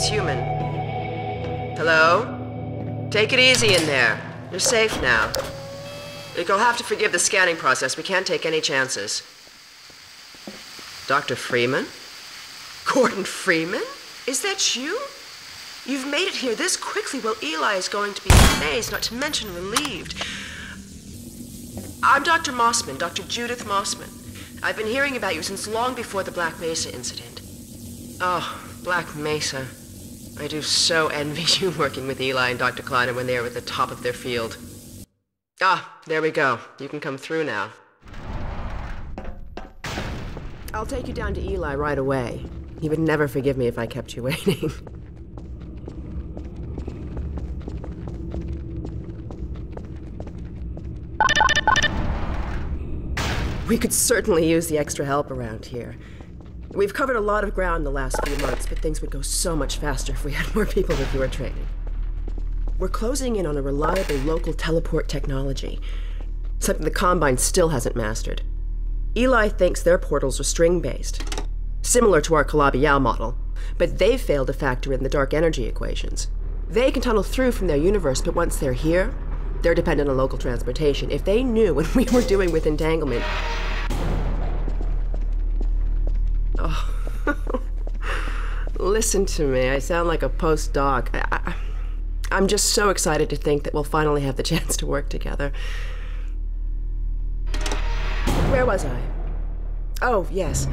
He's human. Hello? Take it easy in there. You're safe now. You'll have to forgive the scanning process. We can't take any chances. Dr. Freeman? Gordon Freeman? Is that you? You've made it here this quickly. Well, Eli is going to be amazed, not to mention relieved. I'm Dr. Mossman, Dr. Judith Mossman. I've been hearing about you since long before the Black Mesa incident. Oh, Black Mesa. I do so envy you working with Eli and Dr. Kleiner when they were at the top of their field. Ah, there we go. You can come through now. I'll take you down to Eli right away. He would never forgive me if I kept you waiting. We could certainly use the extra help around here. We've covered a lot of ground the last few months, but things would go so much faster if we had more people with your training. We're closing in on a reliable local teleport technology, something the Combine still hasn't mastered. Eli thinks their portals are string-based, similar to our Calabi-Yau model, but they've failed to factor in the dark energy equations. They can tunnel through from their universe, but once they're here, they're dependent on local transportation. If they knew what we were doing with entanglement... Oh. Listen to me, I sound like a postdoc. I'm just so excited to think that we'll finally have the chance to work together. Where was I? Oh, yes.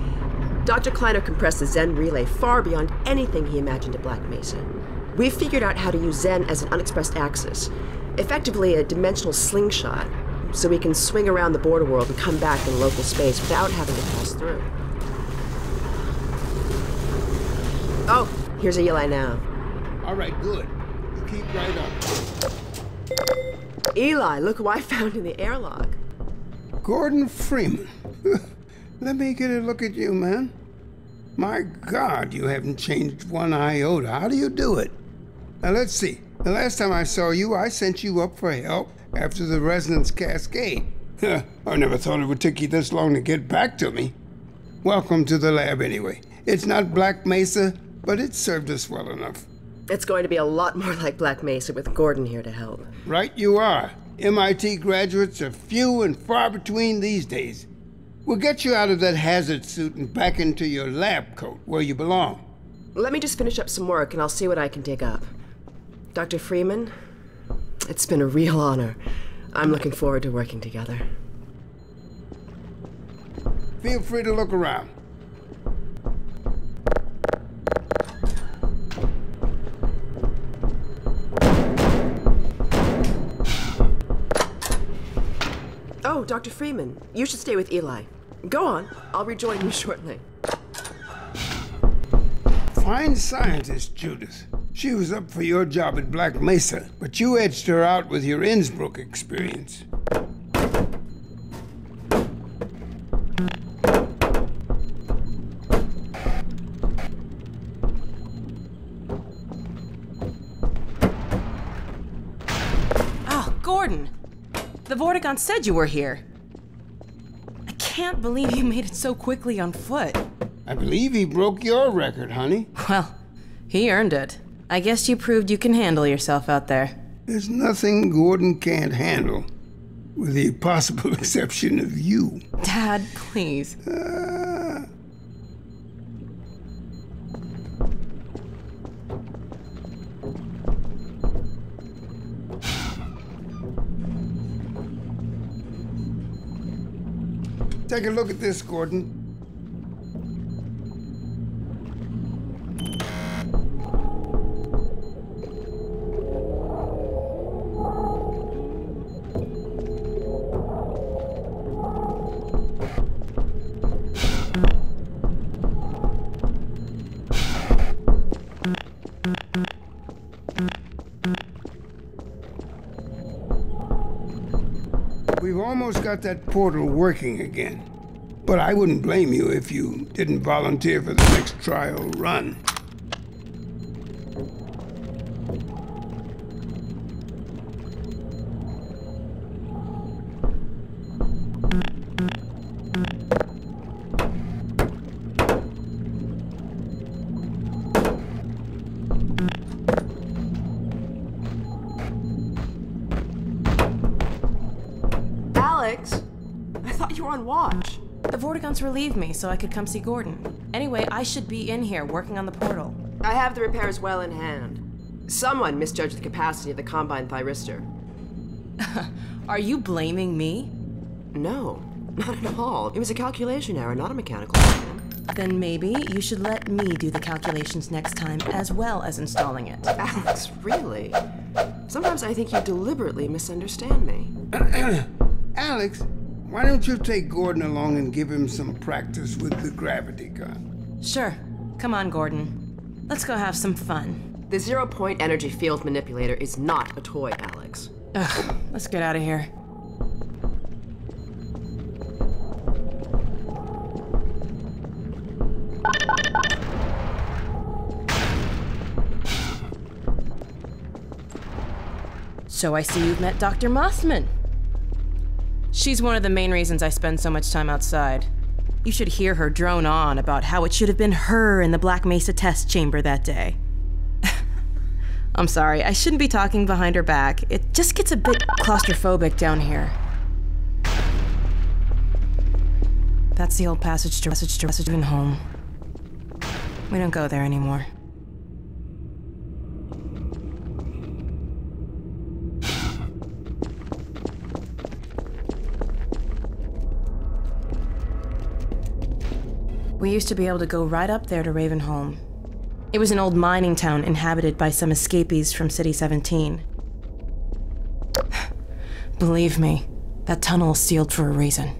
Dr. Kleiner compressed the Zen relay far beyond anything he imagined at Black Mesa. We've figured out how to use Zen as an unexpressed axis, effectively a dimensional slingshot, so we can swing around the border world and come back in local space without having to pass through. Oh, here's Eli now. All right, good. You keep right up. Eli, look who I found in the airlock. Gordon Freeman. Let me get a look at you, man. My God, you haven't changed one iota. How do you do it? Now, let's see. The last time I saw you, I sent you up for help after the resonance cascade. I never thought it would take you this long to get back to me. Welcome to the lab, anyway. It's not Black Mesa, but it served us well enough. It's going to be a lot more like Black Mesa with Gordon here to help. Right you are. MIT graduates are few and far between these days. We'll get you out of that hazard suit and back into your lab coat, where you belong. Let me just finish up some work and I'll see what I can dig up. Dr. Freeman, it's been a real honor. I'm looking forward to working together. Feel free to look around. Oh, Dr. Freeman, you should stay with Eli. Go on, I'll rejoin you shortly. Fine scientist, Judith. She was up for your job at Black Mesa, but you edged her out with your Innsbruck experience. Oh, Gordon! The Vortigaunt said you were here. I can't believe you made it so quickly on foot. I believe he broke your record, honey. Well, he earned it. I guess you proved you can handle yourself out there. There's nothing Gordon can't handle, with the possible exception of you. Dad, please. Take a look at this, Gordon. We've almost got that portal working again. But I wouldn't blame you if you didn't volunteer for the next trial run. on watch? The Vortigons relieved me so I could come see Gordon. Anyway, I should be in here working on the portal. I have the repairs well in hand. Someone misjudged the capacity of the Combine thyristor. Are you blaming me? No, not at all. It was a calculation error, not a mechanical problem. Then maybe you should let me do the calculations next time as well as installing it. Alex, really? Sometimes I think you deliberately misunderstand me. Alex, why don't you take Gordon along and give him some practice with the gravity gun? Sure. Come on, Gordon. Let's go have some fun. The zero-point energy field manipulator is not a toy, Alex. Ugh, let's get out of here. So I see you've met Dr. Mossman. She's one of the main reasons I spend so much time outside. You should hear her drone on about how it should have been her in the Black Mesa test chamber that day. I'm sorry, I shouldn't be talking behind her back. It just gets a bit claustrophobic down here. That's the old passage to even home. We don't go there anymore. We used to be able to go right up there to Ravenholm. It was an old mining town inhabited by some escapees from City 17. Believe me, that tunnel is sealed for a reason.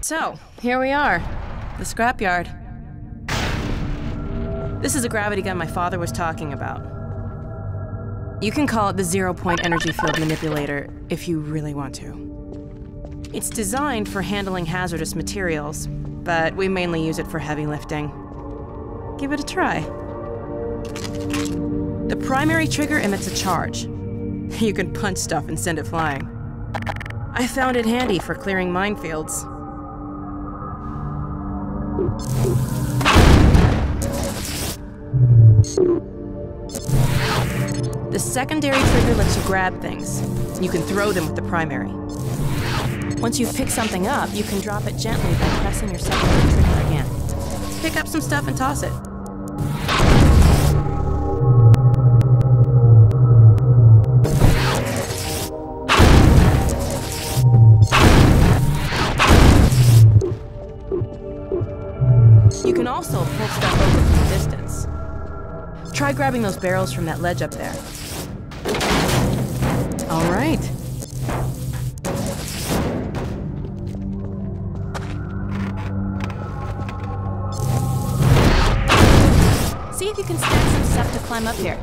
So, here we are, the scrapyard. This is a gravity gun my father was talking about. You can call it the zero-point energy field manipulator if you really want to. It's designed for handling hazardous materials, but we mainly use it for heavy lifting. Give it a try. The primary trigger emits a charge. You can punch stuff and send it flying. I found it handy for clearing minefields. The secondary trigger lets you grab things. You can throw them with the primary. Once you've picked something up, you can drop it gently by pressing your secondary trigger again. Pick up some stuff and toss it. You can also pull stuff over from a distance. Try grabbing those barrels from that ledge up there. All right. See if you can stack some stuff to climb up here.